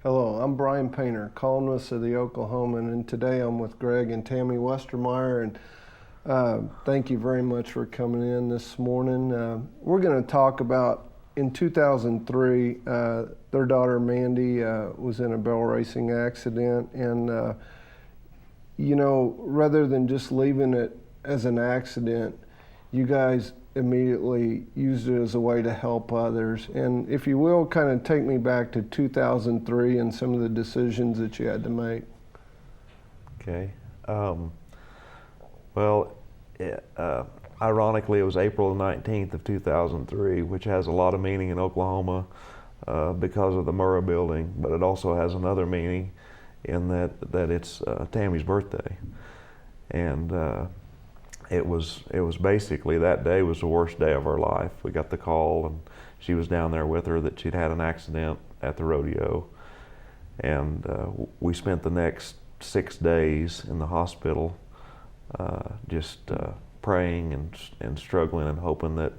Hello, I'm Brian Painter, columnist of the Oklahoman, and today I'm with Greg and Tammy Westermier. And thank you very much for coming in this morning. We're going to talk about in 2003, their daughter Mandy was in a barrel racing accident, and rather than just leaving it as an accident, you guys immediately used it as a way to help others. And if you will, kind of take me back to 2003 and some of the decisions that you had to make. Okay. Ironically, it was April 19th of 2003, which has a lot of meaning in Oklahoma because of the Murrah building, but it also has another meaning in that it's Tammy's birthday. And it was basically, that day was the worst day of her life. We got the call, and she was down there with her, that she'd had an accident at the rodeo. And we spent the next 6 days in the hospital just praying and struggling and hoping that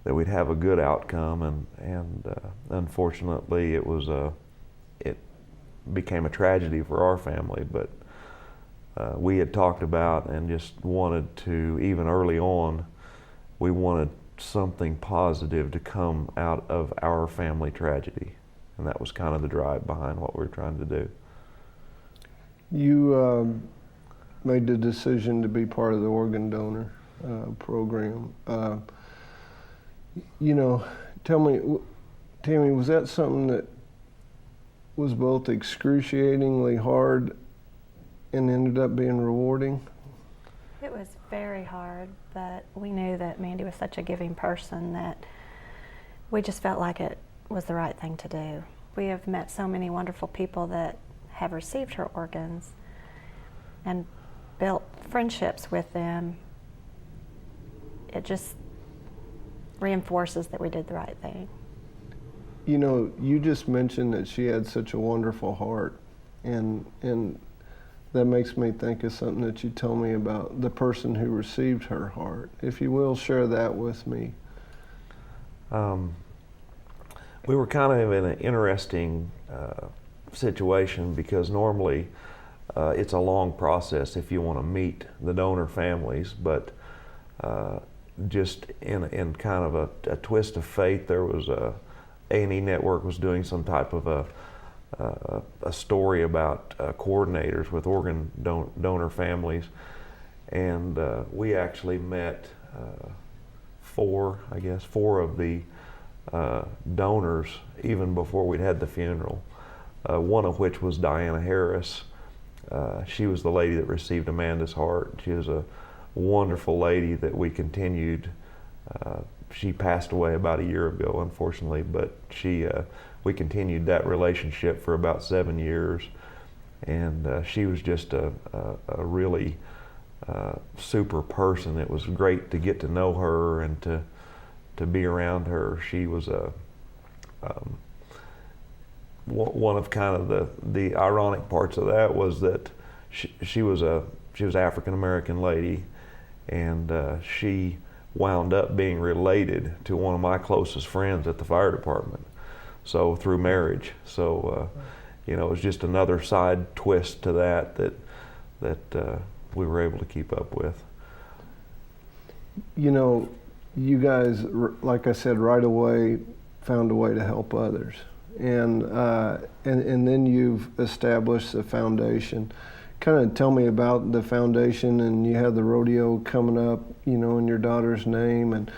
we'd have a good outcome. And unfortunately, it became a tragedy for our family. But we had talked about and just wanted to, even early on, we wanted something positive to come out of our family tragedy. And that was kind of the drive behind what we were trying to do. You made the decision to be part of the organ donor program. Tell me, Tammy, was that something that was both excruciatingly hard and ended up being rewarding? It was very hard, but we knew that Mandy was such a giving person that we just felt like it was the right thing to do. We have met so many wonderful people that have received her organs and built friendships with them. It just reinforces that we did the right thing. You just mentioned that she had such a wonderful heart, and that makes me think of something that you told me about the person who received her heart. If you will, share that with me. We were kind of in an interesting situation because normally it's a long process if you want to meet the donor families, but just in kind of a twist of fate, there was A&E Network was doing some type of a story about coordinators with organ donor families, and we actually met four of the donors even before we'd had the funeral. One of which was Diana Harris. She was the lady that received Amanda's heart. She was a wonderful lady that we continued. She passed away about a year ago, unfortunately, but we continued that relationship for about 7 years, and she was just a really super person. It was great to get to know her and to be around her. She was one of kind of the ironic parts of that was that she was African American lady, and she wound up being related to one of my closest friends at the fire department. So through marriage. So it was just another side twist to that we were able to keep up with. You guys, like I said, right away found a way to help others, and then you've established a foundation. Kind of tell me about the foundation, and you have the rodeo coming up, in your daughter's name, and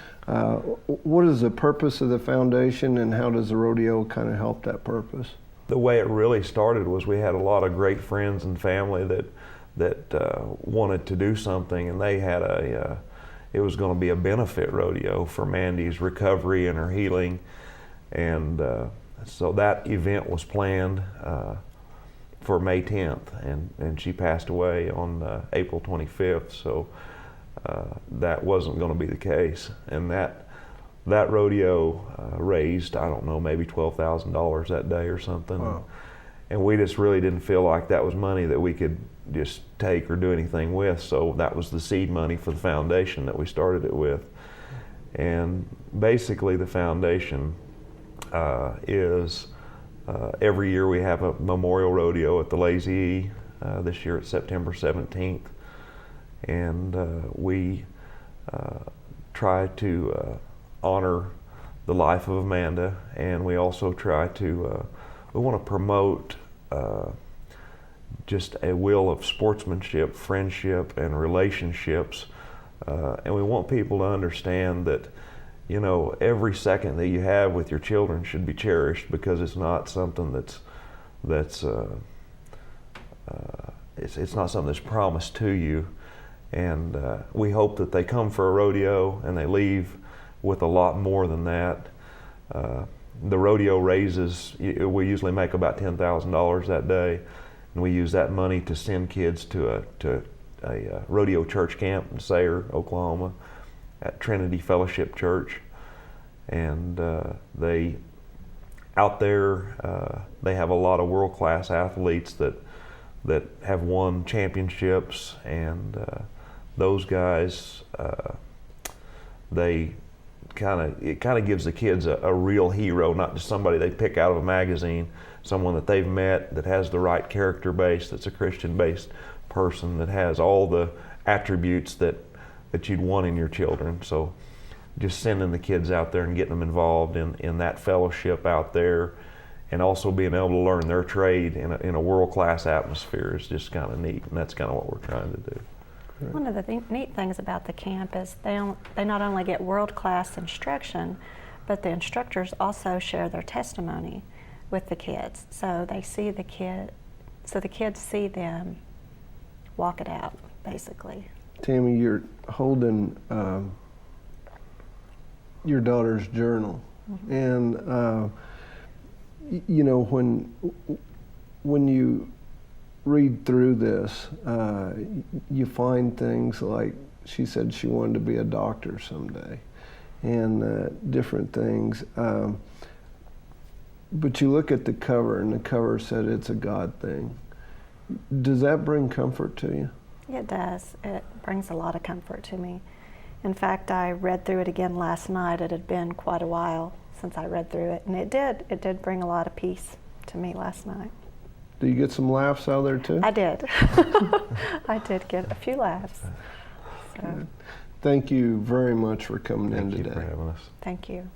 what is the purpose of the foundation, and how does the rodeo kind of help that purpose? The way it really started was we had a lot of great friends and family that wanted to do something, and they had it was going to be a benefit rodeo for Mandy's recovery and her healing, and so that event was planned for May 10th, and she passed away on April 25th, so that wasn't going to be the case. And that rodeo raised, I don't know, maybe $12,000 that day or something. Wow. And we just really didn't feel like that was money that we could just take or do anything with, so that was the seed money for the foundation that we started it with. And basically the foundation is Every year we have a memorial rodeo at the Lazy E. This year it's September 17th. And we try to honor the life of Amanda, and we also try to, we want to promote just a will of sportsmanship, friendship, and relationships. And we want people to understand that, you know, every second that you have with your children should be cherished, because it's not something it's not something that's promised to you. And we hope that they come for a rodeo and they leave with a lot more than that. The rodeo raises, we usually make about $10,000 that day, and we use that money to send kids to a rodeo church camp in Sayre, Oklahoma, at Trinity Fellowship Church. And they out there, they have a lot of world-class athletes that have won championships, and those guys, it kind of gives the kids a real hero, not just somebody they pick out of a magazine, someone that they've met that has the right character base, that's a Christian-based person, that has all the attributes that you'd want in your children. So just sending the kids out there and getting them involved in that fellowship out there, and also being able to learn their trade in a world-class atmosphere is just kind of neat, and that's kind of what we're trying to do. One of the neat things about the camp is they not only get world-class instruction, but the instructors also share their testimony with the kids. So they see the kids see them walk it out, basically. Tammy, you're holding your daughter's journal, mm-hmm. and you know, when you read through this, you find things like she said she wanted to be a doctor someday, and different things. But you look at the cover, and the cover said it's a God thing. Does that bring comfort to you? It does. It brings a lot of comfort to me. In fact, I read through it again last night. It had been quite a while since I read through it, and it did bring a lot of peace to me last night. Do you get some laughs out of there too? I did. I did get a few laughs. So. Thank you very much for coming in today. Thank you for having us. Thank you.